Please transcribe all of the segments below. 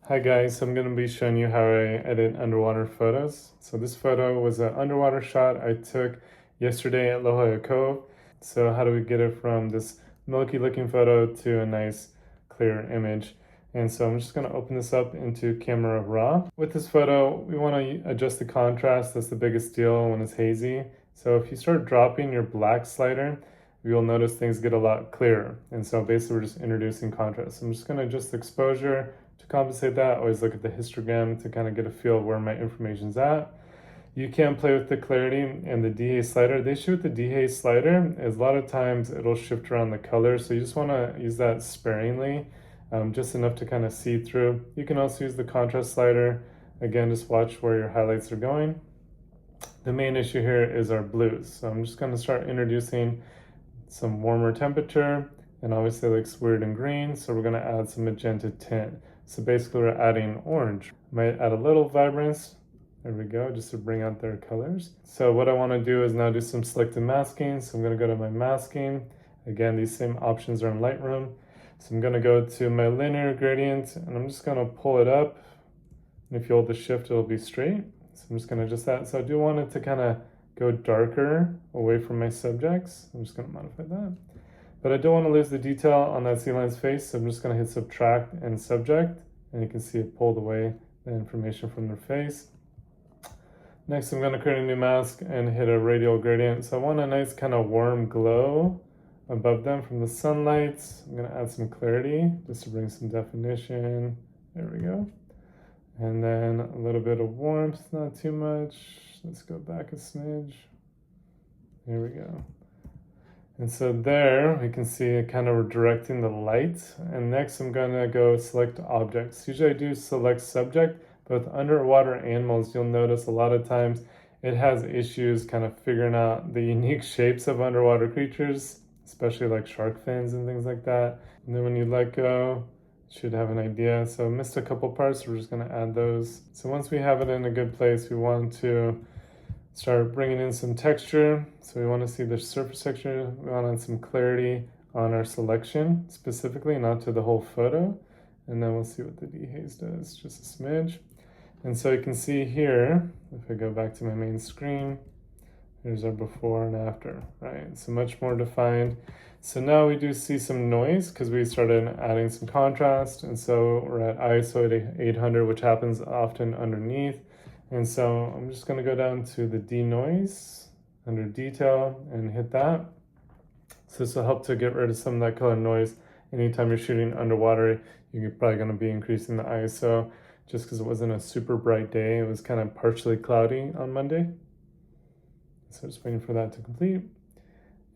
Hi guys, I'm going to be showing you how I edit underwater photos. So this photo was an underwater shot I took yesterday at Jolla Cove. So how do we get it from this milky looking photo to a nice clear image? And so I'm just going to open this up into Camera Raw. With this photo, we want to adjust the contrast. That's the biggest deal when it's hazy. So if you start dropping your black slider, you'll notice things get a lot clearer. And so basically we're just introducing contrast. So I'm just going to adjust the exposure. To compensate that, always look at the histogram to kind of get a feel of where my information's at. You can play with the clarity and the dehaze slider. The issue with the dehaze slider is a lot of times it'll shift around the color, so you just want to use that sparingly, just enough to kind of see through. You can also use the contrast slider. Again, just watch where your highlights are going. The main issue here is our blues. So I'm just going to start introducing some warmer temperature, and obviously it looks weird and green, so we're going to add some magenta tint. So basically we're adding orange. Might add a little vibrance. There we go, just to bring out their colors. So what I want to do is now do some selective masking. So I'm going to go to my masking. Again, these same options are in Lightroom. So I'm going to go to my linear gradient, and I'm just going to pull it up. And if you hold the shift, it'll be straight. So I'm just going to adjust that. So I do want it to kind of go darker away from my subjects. I'm just going to modify that. But I don't want to lose the detail on that sea lion's face, so I'm just going to hit subtract and subject, and you can see it pulled away the information from their face. Next, I'm going to create a new mask and hit a radial gradient. So I want a nice kind of warm glow above them from the sunlight. I'm going to add some clarity just to bring some definition. There we go. And then a little bit of warmth, not too much. Let's go back a smidge. There we go. And so there we can see it kind of directing the light. And next I'm going to go select objects. Usually I do select subject, but with underwater animals, you'll notice a lot of times it has issues kind of figuring out the unique shapes of underwater creatures, especially like shark fins and things like that. And then when you let go, it should have an idea. So I missed a couple parts, so we're just going to add those. So once we have it in a good place, we want to start bringing in some texture. So we want to see the surface texture. We want to add some clarity on our selection specifically, not to the whole photo. And then we'll see what the dehaze does, just a smidge. And so you can see here, if I go back to my main screen, here's our before and after, right? So much more defined. So now we do see some noise because we started adding some contrast. And so we're at ISO at 800, which happens often underneath. And so I'm just going to go down to the denoise under detail and hit that. So this will help to get rid of some of that color noise. Anytime you're shooting underwater, you're probably going to be increasing the ISO just because it wasn't a super bright day. It was kind of partially cloudy on Monday. So just waiting for that to complete.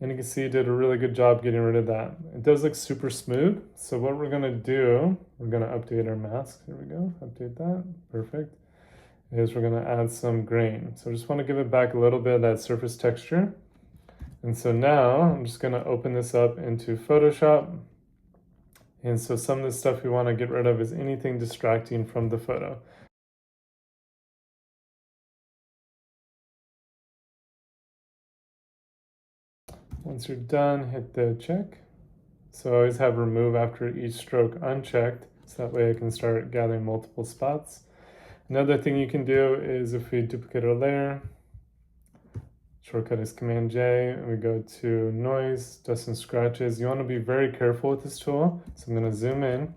And you can see it did a really good job getting rid of that. It does look super smooth. So what we're going to do, we're going to update our mask. Here we go. Update that. Perfect. Is we're going to add some grain. So I just want to give it back a little bit of that surface texture. And so now I'm just going to open this up into Photoshop. And so some of the stuff we want to get rid of is anything distracting from the photo. Once you're done, hit the check. So I always have remove after each stroke unchecked, so that way I can start gathering multiple spots. Another thing you can do is if we duplicate our layer, shortcut is Command J, and we go to noise, dust and scratches. You want to be very careful with this tool. So I'm going to zoom in,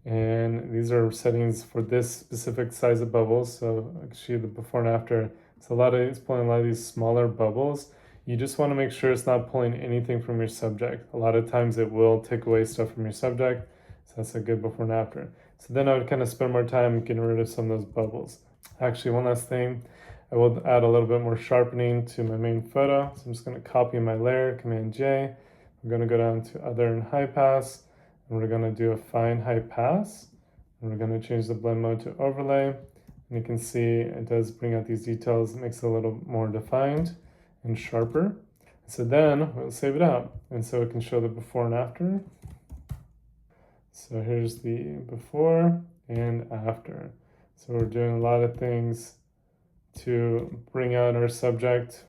and these are settings for this specific size of bubbles. So actually the before and after, it's pulling a lot of these smaller bubbles. You just want to make sure it's not pulling anything from your subject. A lot of times it will take away stuff from your subject. So that's a good before and after. So then I would kind of spend more time getting rid of some of those bubbles. Actually, one last thing, I will add a little bit more sharpening to my main photo. So I'm just going to copy my layer, Command J. We're going to go down to Other and High Pass, and we're going to do a Fine High Pass. And we're going to change the blend mode to Overlay. And you can see it does bring out these details. It makes it a little more defined and sharper. So then we'll save it out. And so it can show the before and after. So here's the before and after. So we're doing a lot of things to bring out our subject